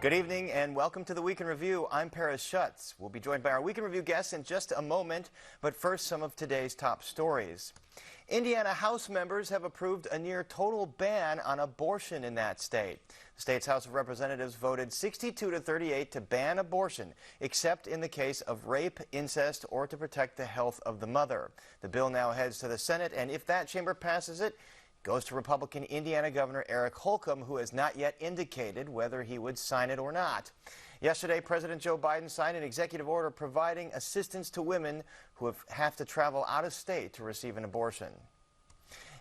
Good evening and welcome to the Week in Review. I'm Paris Schutz. We'll be joined by our Week in Review guests in just a moment, but first some of today's top stories. Indiana House members have approved a near total ban on abortion in that state. The state's House of Representatives voted 62-38 to ban abortion, except in the case of rape, incest, or to protect the health of the mother. The bill now heads to the Senate, and if that chamber passes it, goes to Republican Indiana Governor Eric Holcomb, who has not yet indicated whether he would sign it or not. Yesterday, President Joe Biden signed an executive order providing assistance to women who have to travel out of state to receive an abortion.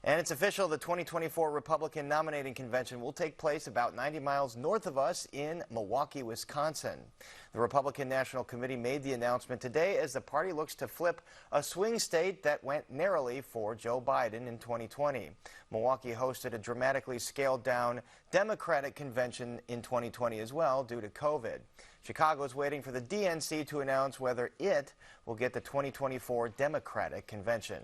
And it's official, the 2024 Republican nominating convention will take place about 90 miles north of us in Milwaukee, Wisconsin. The Republican National Committee made the announcement today as the party looks to flip a swing state that went narrowly for Joe Biden in 2020. Milwaukee hosted a dramatically scaled down Democratic convention in 2020 as well due to COVID. Chicago is waiting for the DNC to announce whether it will get the 2024 Democratic convention.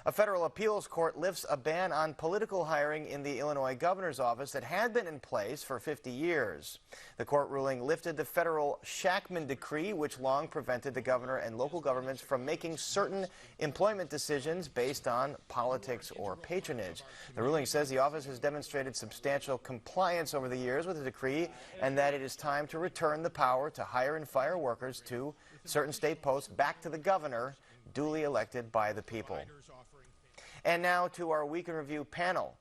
A federal appeals court lifts a ban on political hiring in the Illinois governor's office that had been in place for 50 years. The court ruling lifted the federal Shackman decree, which long prevented the governor and local governments from making certain employment decisions based on politics or patronage. The ruling says the office has demonstrated substantial compliance over the years with the decree and that it is time to return the power to hire and fire workers to certain state posts back to the governor, duly elected by the people. And now to our Week in Review panel.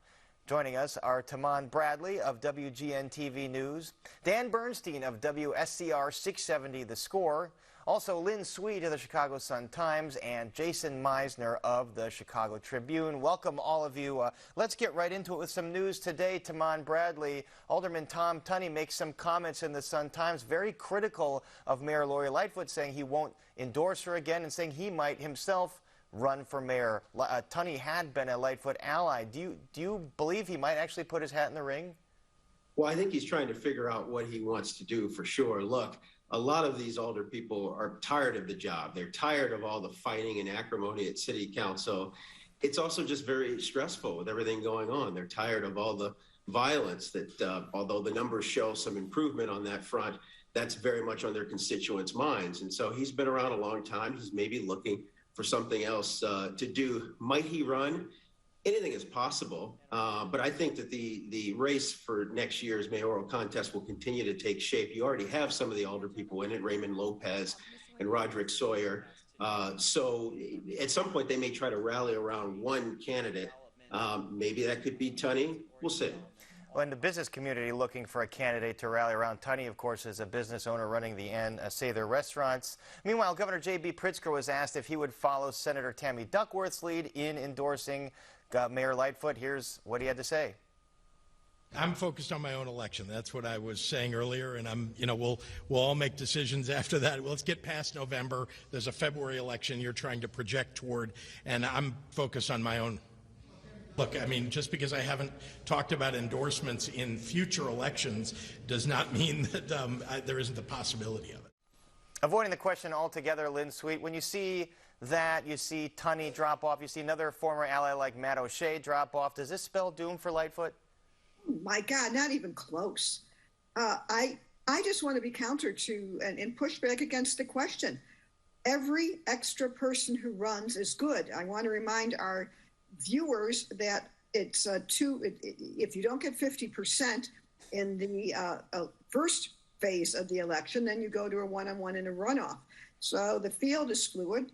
Joining us are Taman Bradley of WGN-TV News, Dan Bernstein of WSCR 670 The Score, also Lynn Sweet of the Chicago Sun-Times, and Jason Meisner of the Chicago Tribune. Welcome, all of you. Let's get right into it with some news today. Taman Bradley, Alderman Tom Tunney makes some comments in the Sun-Times, very critical of Mayor Lori Lightfoot, saying he won't endorse her again and saying he might himself run for mayor. Tunney had been a Lightfoot ally. Do you believe he might actually put his hat in the ring? Well, I think he's trying to figure out what he wants to do for sure. Look, a lot of these older people are tired of the job. They're tired of all the fighting and acrimony at city council. It's also just very stressful with everything going on. They're tired of all the violence that, although the numbers show some improvement on that front, that's very much on their constituents' minds. And so he's been around a long time. He's maybe looking for something else to do. Might he run? Anything is possible, but I think that the race for next year's mayoral contest will continue to take shape. You already have some of the older people in it, Raymond Lopez and Roderick Sawyer. So at some point they may try to rally around one candidate. Maybe that could be Tunney. We'll see. Well, in the business community looking for a candidate to rally around, Tunney, of course, is a business owner running the Say Their restaurants. Meanwhile, Governor J.B. Pritzker was asked if he would follow Senator Tammy Duckworth's lead in endorsing Mayor Lightfoot. Here's what he had to say. I'm focused on my own election. That's what I was saying earlier, and we'll all make decisions after that. Well, let's get past November. There's a February election you're trying to project toward, and I'm focused on my own. Look, I mean, just because I haven't talked about endorsements in future elections does not mean that there isn't the possibility of it. Avoiding the question altogether, Lynn Sweet, when you see that, you see Tunney drop off, you see another former ally like Matt O'Shea drop off, does this spell doom for Lightfoot? My God, not even close. I just want to be counter to and push back against the question. Every extra person who runs is good. I want to remind our viewers that it's if you don't get 50% in the first phase of the election, then you go to a one-on-one in a runoff. So the field is fluid.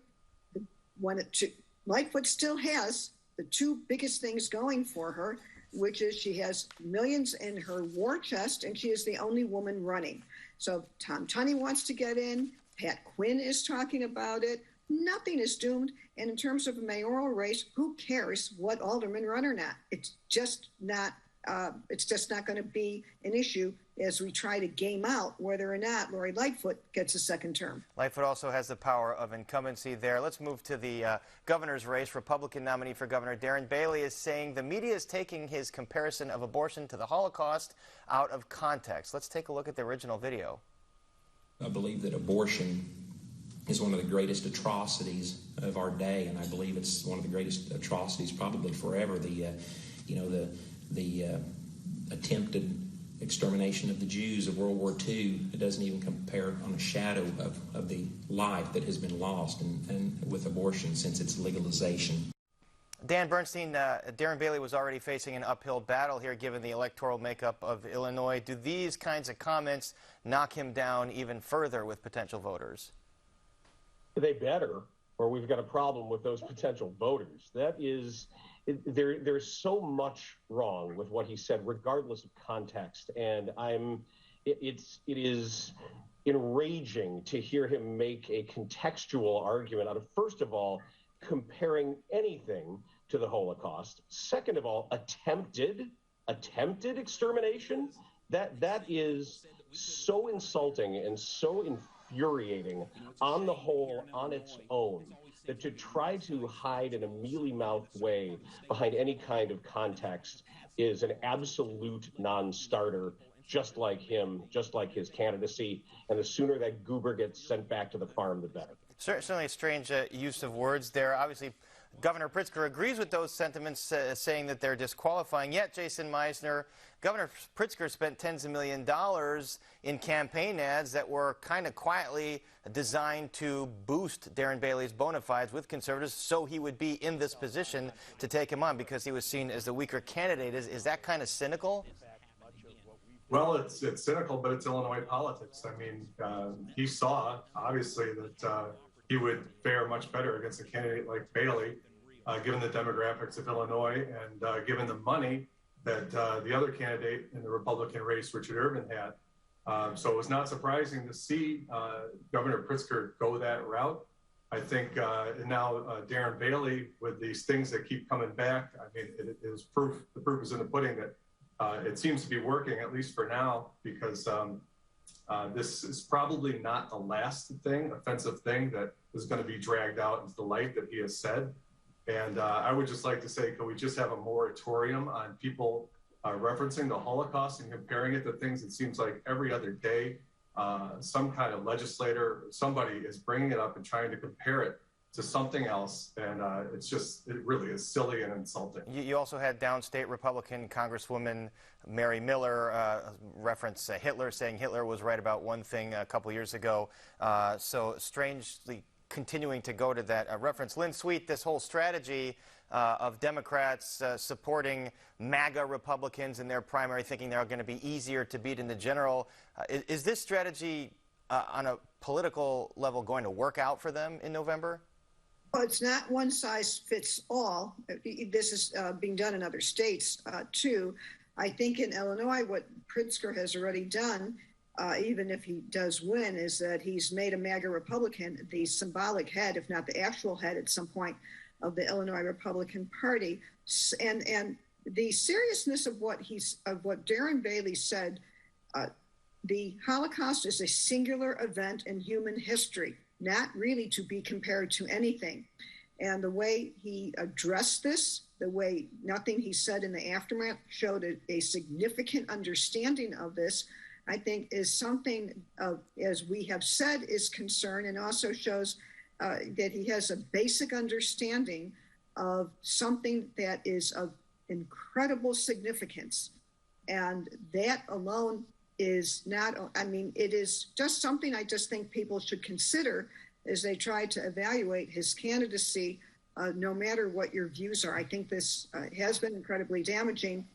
Lightfoot still has the two biggest things going for her, which is she has millions in her war chest, and she is the only woman running. So Tom Tunney wants to get in. Pat Quinn is talking about it. Nothing is doomed. And in terms of a mayoral race, who cares what aldermen run or not? It's just not going to be an issue as we try to game out whether or not Lori Lightfoot gets a second term. Lightfoot also has the power of incumbency there. Let's move to the governor's race. Republican nominee for governor Darren Bailey is saying the media is taking his comparison of abortion to the Holocaust out of context. Let's take a look at the original video. I believe that abortion is one of the greatest atrocities of our day, and I believe it's one of the greatest atrocities probably forever. The attempted extermination of the Jews of World War II, it doesn't even compare on a shadow of the life that has been lost and with abortion since its legalization. Dan Bernstein, Darren Bailey was already facing an uphill battle here given the electoral makeup of Illinois. Do these kinds of comments knock him down even further with potential voters? They better, or we've got a problem with those potential voters. That is, there's so much wrong with what he said, regardless of context. And it is enraging to hear him make a contextual argument out of, first of all, comparing anything to the Holocaust. Second of all, attempted extermination. That is so insulting and so infuriating on the whole, on its own, that to try to hide in a mealy-mouthed way behind any kind of context is an absolute non-starter, just like him, just like his candidacy. And the sooner that goober gets sent back to the farm, the better. Certainly a strange use of words there. Obviously, Governor Pritzker agrees with those sentiments, saying that they're disqualifying. Yet, Jason Meisner, Governor Pritzker spent tens of millions of dollars in campaign ads that were kind of quietly designed to boost Darren Bailey's bona fides with conservatives so he would be in this position to take him on because he was seen as the weaker candidate. Is that kind of cynical? Well, it's cynical, but it's Illinois politics. I mean, he saw, obviously, that he would fare much better against a candidate like Bailey, given the demographics of Illinois and given the money that the other candidate in the Republican race, Richard Irvin, had. So it was not surprising to see Governor Pritzker go that route. I think now Darren Bailey, with these things that keep coming back, I mean, it is proof. The proof is in the pudding that it seems to be working, at least for now, because this is probably not the last offensive thing that is going to be dragged out into the light that he has said. And I would just like to say, can we just have a moratorium on people referencing the Holocaust and comparing it to things it seems like every other day, some kind of legislator, somebody is bringing it up and trying to compare it to something else, and it really is silly and insulting. You also had downstate Republican Congresswoman Mary Miller reference Hitler, saying Hitler was right about one thing a couple years ago. So strangely continuing to go to that reference. Lynn Sweet, this whole strategy of Democrats supporting MAGA Republicans in their primary, thinking they're going to be easier to beat in the general. Is this strategy on a political level going to work out for them in November? Well, it's not one size fits all. This is being done in other states, too. I think in Illinois, what Pritzker has already done, even if he does win, is that he's made a MAGA Republican the symbolic head, if not the actual head at some point, of the Illinois Republican Party. And the seriousness of what Darren Bailey said, the Holocaust is a singular event in human history, not really to be compared to anything. And the way he addressed this, the way nothing he said in the aftermath showed a significant understanding of this, I think is something, as we have said, is concern, and also shows that he has a basic understanding of something that is of incredible significance. And that alone is not, I mean, it is just something I just think people should consider as they try to evaluate his candidacy, no matter what your views are. I think this has been incredibly damaging.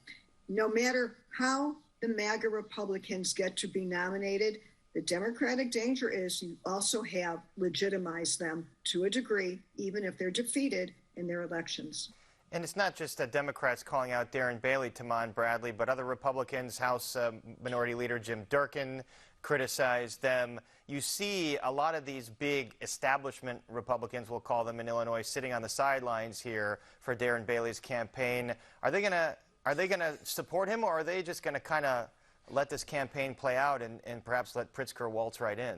No matter how the MAGA Republicans get to be nominated, the Democratic danger is you also have legitimized them to a degree, even if they're defeated in their elections. And it's not just Democrats calling out Darren Bailey, Tamon Bradley, but other Republicans. House Minority Leader Jim Durkin criticized them. You see a lot of these big establishment Republicans, we'll call them in Illinois, sitting on the sidelines here for Darren Bailey's campaign. Are they going to support him, or are they just going to kind of let this campaign play out and perhaps let Pritzker waltz right in?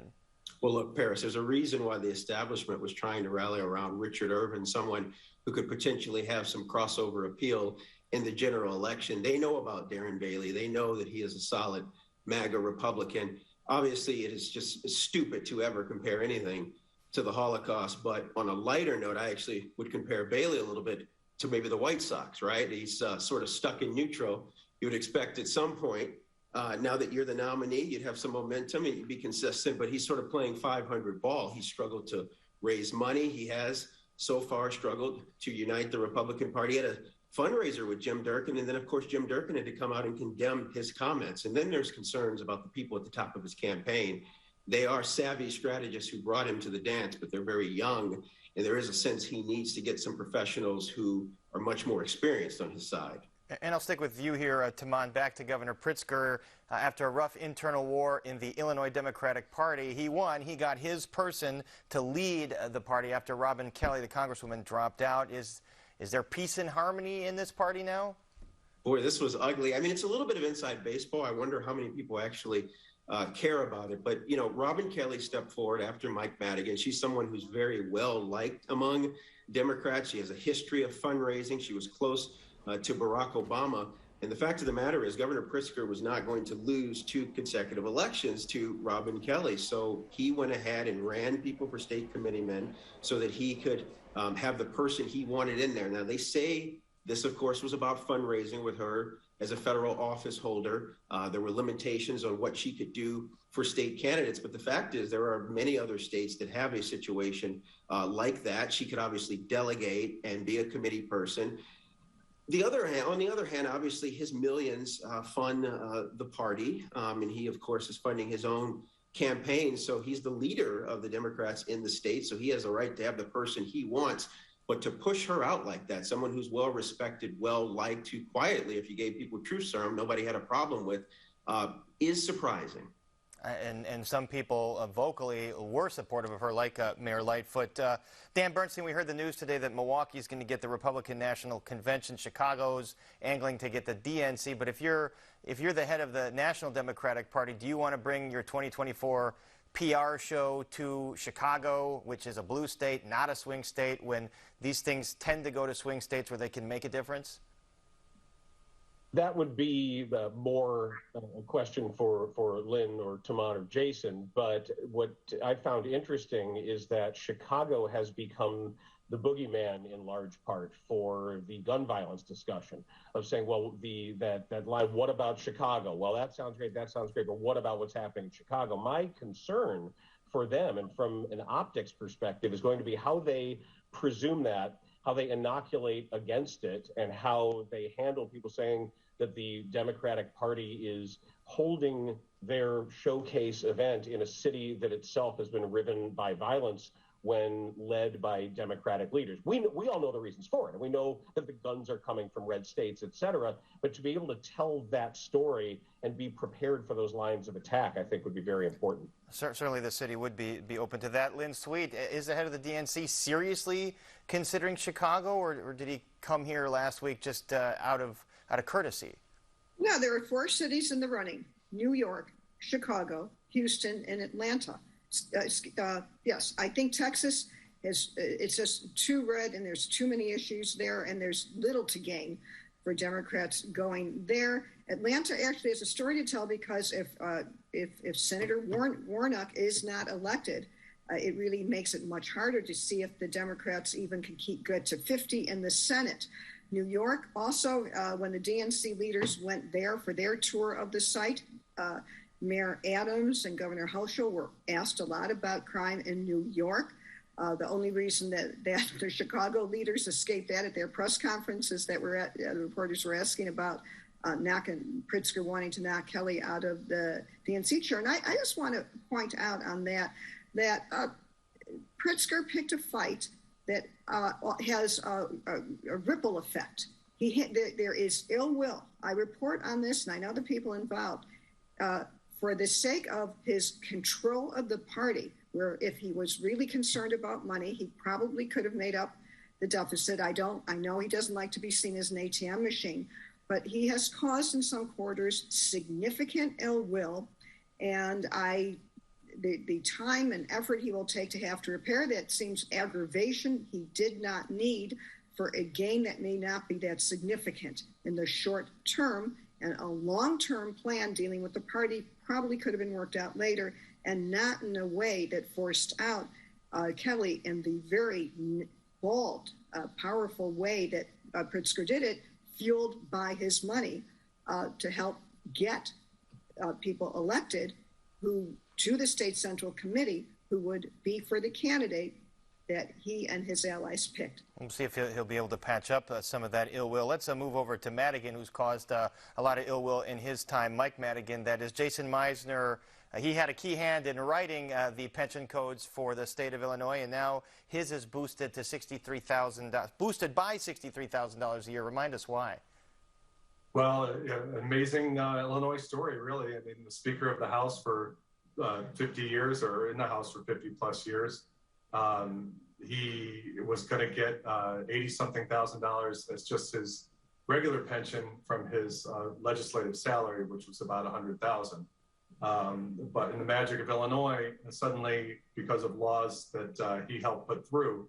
Well, look, Paris, there's a reason why the establishment was trying to rally around Richard Irvin, someone who could potentially have some crossover appeal in the general election. They know about Darren Bailey. They know that he is a solid MAGA Republican. Obviously, it is just stupid to ever compare anything to the Holocaust. But on a lighter note, I actually would compare Bailey a little bit to maybe the White Sox, right? He's sort of stuck in neutral. You would expect at some point Now that you're the nominee, you'd have some momentum and you'd be consistent, but he's sort of playing 500 ball. He struggled to raise money. He has so far struggled to unite the Republican Party. He had a fundraiser with Jim Durkin, and then of course Jim Durkin had to come out and condemn his comments. And then there's concerns about the people at the top of his campaign. They are savvy strategists who brought him to the dance, but they're very young, and there is a sense he needs to get some professionals who are much more experienced on his side. And I'll stick with you here, Taman, back to Governor Pritzker. After a rough internal war in the Illinois Democratic Party, he won. He got his person to lead the party after Robin Kelly, the congresswoman, dropped out. Is there peace and harmony in this party now? Boy, this was ugly. I mean, it's a little bit of inside baseball. I wonder how many people actually care about it. But, you know, Robin Kelly stepped forward after Mike Madigan. She's someone who's very well liked among Democrats. She has a history of fundraising. She was close to Barack Obama. And the fact of the matter is Governor Pritzker was not going to lose 2 consecutive elections to Robin Kelly. So he went ahead and ran people for state committeemen so that he could have the person he wanted in there. Now, they say this, of course, was about fundraising with her as a federal office holder. There were limitations on what she could do for state candidates. But the fact is there are many other states that have a situation like that. She could obviously delegate and be a committee person. On the other hand, obviously his millions fund the party, and he, of course, is funding his own campaign. So he's the leader of the Democrats in the state, so he has a right to have the person he wants. But to push her out like that, someone who's well-respected, well-liked, who quietly, if you gave people truth serum, nobody had a problem with, is surprising. And some people vocally were supportive of her, like Mayor Lightfoot. Dan Bernstein, we heard the news today that Milwaukee's going to get the Republican National Convention. Chicago's angling to get the DNC. But if you're the head of the National Democratic Party, do you want to bring your 2024 PR show to Chicago, which is a blue state, not a swing state, when these things tend to go to swing states where they can make a difference? That would be more a question for Lynn or Taman or Jason. But what I found interesting is that Chicago has become the boogeyman in large part for the gun violence discussion of saying, well, that line, what about Chicago? Well, that sounds great, but what about what's happening in Chicago? My concern for them, and from an optics perspective, is going to be how they presume that, how they inoculate against it, and how they handle people saying that the Democratic Party is holding their showcase event in a city that itself has been riven by violence when led by Democratic leaders. We all know the reasons for it, and we know that the guns are coming from red states, et cetera, but to be able to tell that story and be prepared for those lines of attack, I think would be very important. Certainly the city would be open to that. Lynn Sweet, is the head of the DNC seriously considering Chicago, or did he come here last week just out of courtesy? No, there are 4 cities in the running: New York, Chicago, Houston, and Atlanta. Yes, I think Texas it's just too red, and there's too many issues there, and there's little to gain for Democrats going there. Atlanta actually has a story to tell, because if Senator Warnock is not elected, it really makes it much harder to see if the Democrats even can get to 50 in the Senate. New York also, when the DNC leaders went there for their tour of the site, Mayor Adams and Governor Hochul were asked a lot about crime in New York. The only reason that the Chicago leaders escaped that at their press conferences that were at, the reporters were asking about Pritzker wanting to knock Kelly out of the DNC chair. And I just want to point out on that Pritzker picked a fight that has a ripple effect. There is ill will. I report on this, and I know the people involved. For the sake of his control of the party, where if he was really concerned about money, he probably could have made up the deficit. I know he doesn't like to be seen as an ATM machine, but he has caused in some quarters significant ill will, and the time and effort he will take to have to repair that seems aggravation he did not need for a gain that may not be that significant in the short term. And a long-term plan dealing with the party probably could have been worked out later, and not in a way that forced out Kelly in the very bold, powerful way that Pritzker did it, fueled by his money to help get people elected to the state central committee who would be for the candidate that he and his allies picked. We'll see if he'll be able to patch up some of that ill will. Let's move over to Madigan, who's caused a lot of ill will in his time. Mike Madigan, that is. Jason Meisner, he had a key hand in writing the pension codes for the state of Illinois, and now his is boosted to $63,000, boosted by $63,000 a year. Remind us why. Well, amazing Illinois story, really. I mean, the Speaker of the House for 50 years, or in the House for 50 plus years. He was going to get $80-something thousand as just his regular pension from his legislative salary, which was about $100,000. But in the magic of Illinois, suddenly, because of laws that he helped put through,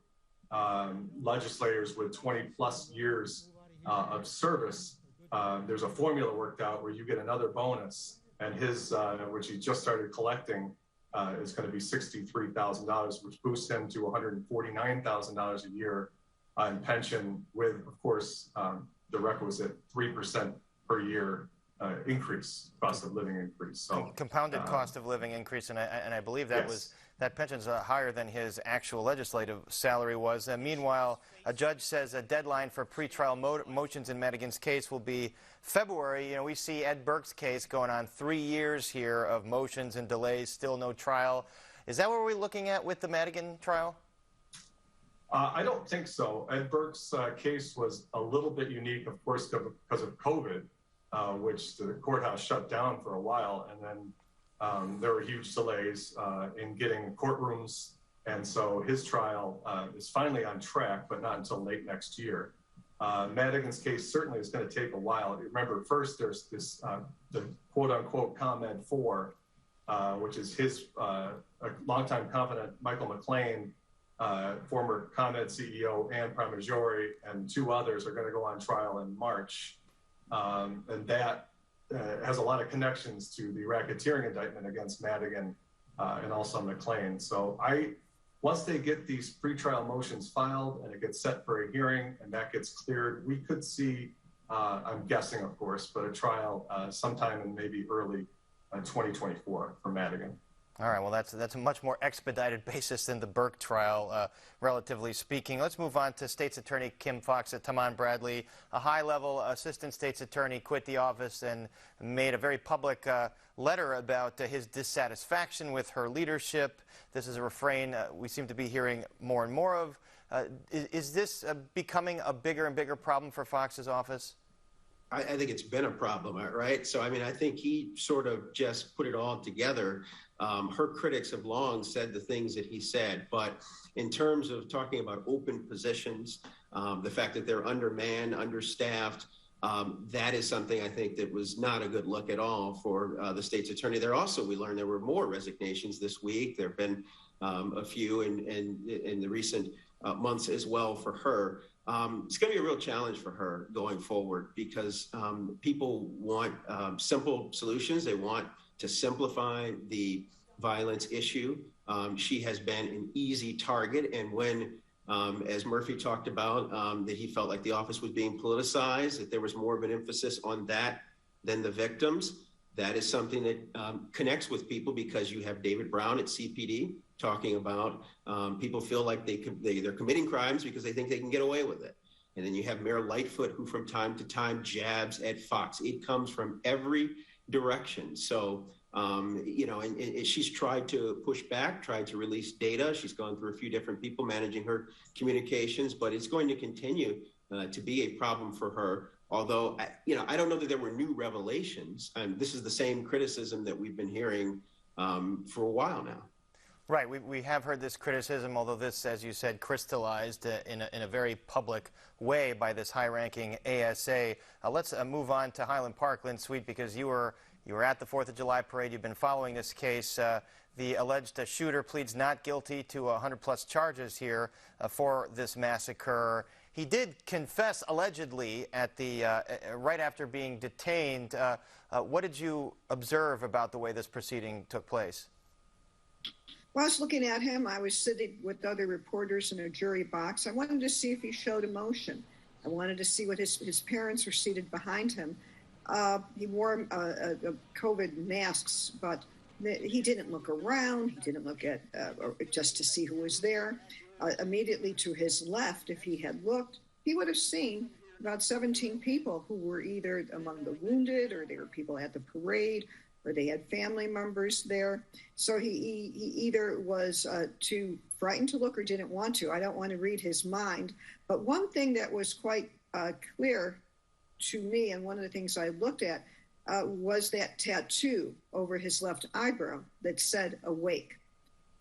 legislators with 20 plus years of service, there's a formula worked out where you get another bonus, and his, which he just started collecting, is going to be $63,000, which boosts him to $149,000 a year in pension, with, of course, the requisite 3% per year increase, cost of living increase. So compounded cost of living increase, and I believe that that pension's higher than his actual legislative salary was. Meanwhile, a judge says a deadline for pretrial motions in Madigan's case will be February. You know, we see Ed Burke's case going on 3 years here of motions and delays, still no trial. Is that what we're looking at with the Madigan trial? I don't think so. Ed Burke's case was a little bit unique, of course, because of COVID, which the courthouse shut down for a while, and then there were huge delays in getting courtrooms, and so his trial is finally on track, but not until late next year. Madigan's case certainly is going to take a while. Remember, first there's this the quote-unquote ComEd 4, which is his a longtime confidant, Michael McLean, former ComEd CEO, and Pramaggiore, and 2 others are going to go on trial in March, and that has a lot of connections to the racketeering indictment against Madigan and also McLean. So once they get these pretrial motions filed and it gets set for a hearing and that gets cleared, we could see, I'm guessing, of course, but a trial sometime in maybe early 2024 for Madigan. All right, well, that's a much more expedited basis than the Burke trial, relatively speaking. Let's move on to State's Attorney Kim Foxx. Tamon Bradley, a high-level assistant state's attorney, quit the office and made a very public letter about his dissatisfaction with her leadership. This is a refrain we seem to be hearing more and more of. Is this becoming a bigger and bigger problem for Foxx's office? I think it's been a problem, right? So, I mean, I think he sort of just put it all together. Her critics have long said the things that he said, but in terms of talking about open positions, the fact that they're undermanned, understaffed, that is something I think that was not a good look at all for the state's attorney. There also, we learned there were more resignations this week. There have been a few in the recent months as well for her. It's going to be a real challenge for her going forward because people want simple solutions. They want to simplify the violence issue. She has been an easy target. And when, as Murphy talked about, that he felt like the office was being politicized, that there was more of an emphasis on that than the victims, that is something that connects with people because you have David Brown at CPD talking about people feel like they're committing crimes because they think they can get away with it. And then you have Mayor Lightfoot, who from time to time jabs at Foxx. It comes from every direction. So, you know, and she's tried to push back, tried to release data. She's gone through a few different people managing her communications, but it's going to continue to be a problem for her. Although, you know, I don't know that there were new revelations. This is the same criticism that we've been hearing for a while now. Right. We have heard this criticism, although this, as you said, crystallized in a very public way by this high-ranking ASA. Let's move on to Highland Park, Lynn Sweet, because you were at the 4th of July parade. You've been following this case. The alleged shooter pleads not guilty to 100-plus charges here for this massacre. He did confess allegedly at the right after being detained. What did you observe about the way this proceeding took place? While I was looking at him, I was sitting with other reporters in a jury box. I wanted to see if he showed emotion. I wanted to see what his parents were seated behind him. He wore COVID masks, but he didn't look around. He didn't look at just to see who was there. Immediately to his left, if he had looked, he would have seen about 17 people who were either among the wounded, or they were people at the parade, or they had family members there. So he either was too frightened to look or didn't want to. I don't want to read his mind. But one thing that was quite clear to me, and one of the things I looked at, was that tattoo over his left eyebrow that said "awake."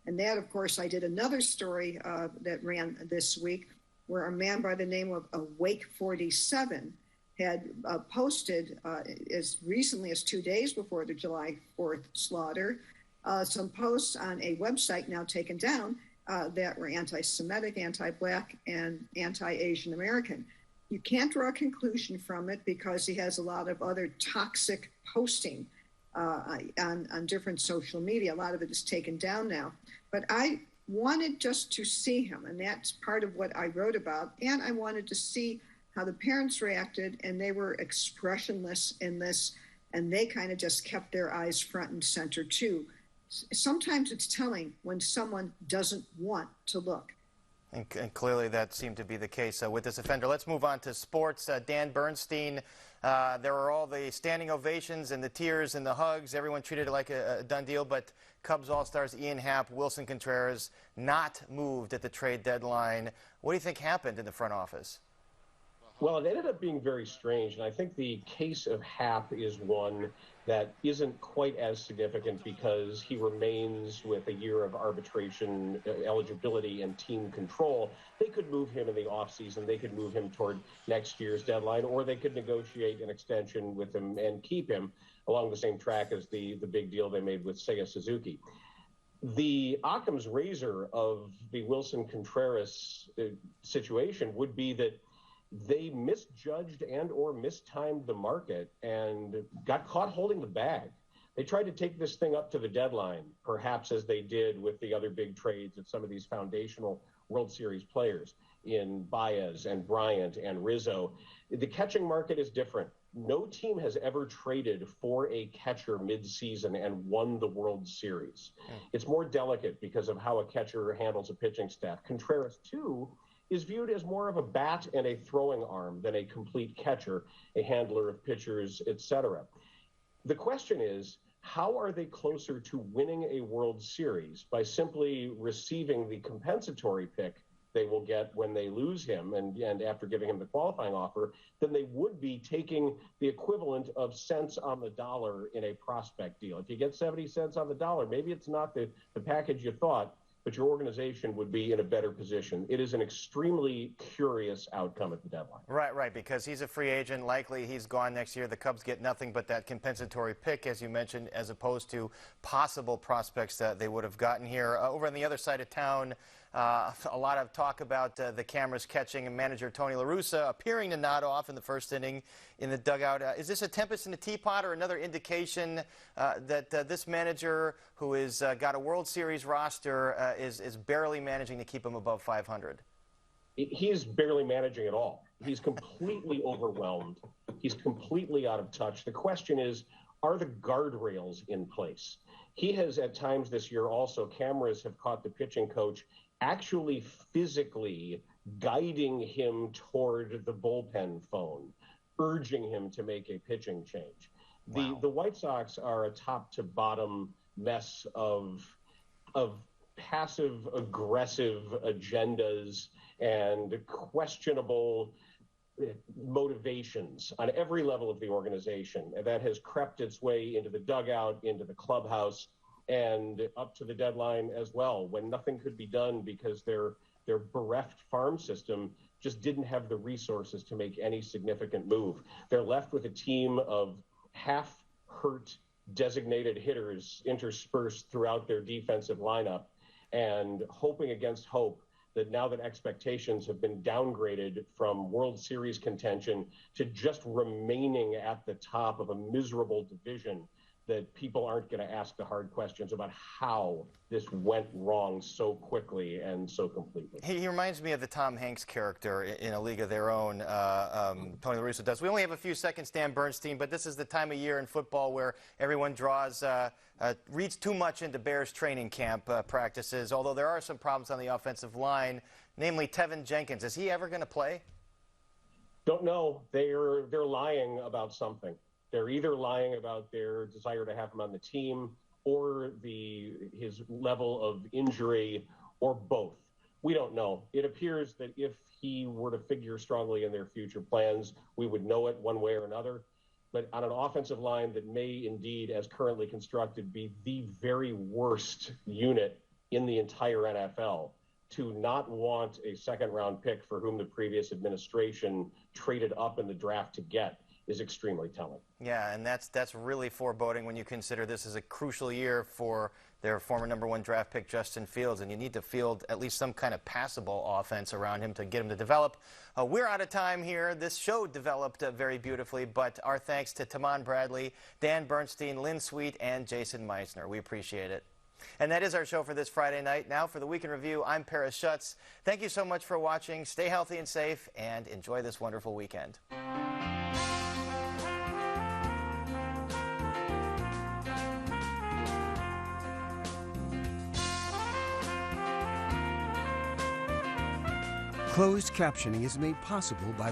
And that, of course, I did another story that ran this week where a man by the name of Awake 47 had posted as recently as 2 days before the July 4th slaughter, some posts on a website now taken down that were anti-Semitic, anti-Black, and anti-Asian American. You can't draw a conclusion from it because he has a lot of other toxic posting on different social media. A lot of it is taken down now. But I wanted just to see him, and that's part of what I wrote about. And I wanted to see how the parents reacted, and they were expressionless in this, and they kind of just kept their eyes front and center too. Sometimes it's telling when someone doesn't want to look. And clearly that seemed to be the case with this offender. Let's move on to sports. Dan Bernstein, there were all the standing ovations and the tears and the hugs. Everyone treated it like a done deal, but Cubs All-Stars Ian Happ, Wilson Contreras not moved at the trade deadline. What do you think happened in the front office? Well, it ended up being very strange, and I think the case of Happ is one that isn't quite as significant because he remains with a year of arbitration eligibility and team control. They could move him in the offseason. They could move him toward next year's deadline, or they could negotiate an extension with him and keep him along the same track as the big deal they made with Seiya Suzuki. The Occam's razor of the Wilson Contreras situation would be that they misjudged and or mistimed the market and got caught holding the bag. They tried to take this thing up to the deadline, perhaps as they did with the other big trades of some of these foundational World Series players in Baez and Bryant and Rizzo. The catching market is different. No team has ever traded for a catcher midseason and won the World Series. It's more delicate because of how a catcher handles a pitching staff. Contreras, too, is viewed as more of a bat and a throwing arm than a complete catcher, a handler of pitchers, etc. The question is, how are they closer to winning a World Series by simply receiving the compensatory pick they will get when they lose him and after giving him the qualifying offer than they would be taking the equivalent of cents on the dollar in a prospect deal? If you get 70 cents on the dollar, maybe it's not the package you thought, but your organization would be in a better position. It is an extremely curious outcome at the deadline. Right, because he's a free agent. Likely he's gone next year. The Cubs get nothing but that compensatory pick, as you mentioned, as opposed to possible prospects that they would have gotten here. Over on the other side of town, a lot of talk about the cameras catching and manager Tony La Russa appearing to nod off in the first inning in the dugout. Is this a tempest in a teapot or another indication that this manager, who has got a World Series roster, is barely managing to keep him above 500? He is barely managing at all. He's completely overwhelmed. He's completely out of touch. The question is, are the guardrails in place? He has at times this year also, cameras have caught the pitching coach actually physically guiding him toward the bullpen phone, urging him to make a pitching change. Wow. The White Sox are a top to bottom mess of passive aggressive agendas and questionable motivations on every level of the organization. And that has crept its way into the dugout, into the clubhouse, and up to the deadline as well, when nothing could be done because their bereft farm system just didn't have the resources to make any significant move. They're left with a team of half-hurt designated hitters interspersed throughout their defensive lineup, and hoping against hope that now that expectations have been downgraded from World Series contention to just remaining at the top of a miserable division, that people aren't going to ask the hard questions about how this went wrong so quickly and so completely. He reminds me of the Tom Hanks character in A League of Their Own, Tony La Russa does. We only have a few seconds, Dan Bernstein, but this is the time of year in football where everyone reads too much into Bears training camp practices, although there are some problems on the offensive line, namely Tevin Jenkins. Is he ever going to play? Don't know. They're lying about something. They're either lying about their desire to have him on the team or his level of injury, or both. We don't know. It appears that if he were to figure strongly in their future plans, we would know it one way or another. But on an offensive line that may indeed, as currently constructed, be the very worst unit in the entire NFL, to not want a second-round pick for whom the previous administration traded up in the draft to get is extremely telling. Yeah, and that's really foreboding when you consider this is a crucial year for their former #1 draft pick, Justin Fields, and you need to field at least some kind of passable offense around him to get him to develop. We're out of time here. This show developed very beautifully, but our thanks to Tamon Bradley, Dan Bernstein, Lynn Sweet, and Jason Meisner. We appreciate it. And that is our show for this Friday night. Now for the Week in Review, I'm Paris Schutz. Thank you so much for watching. Stay healthy and safe, and enjoy this wonderful weekend. Closed captioning is made possible by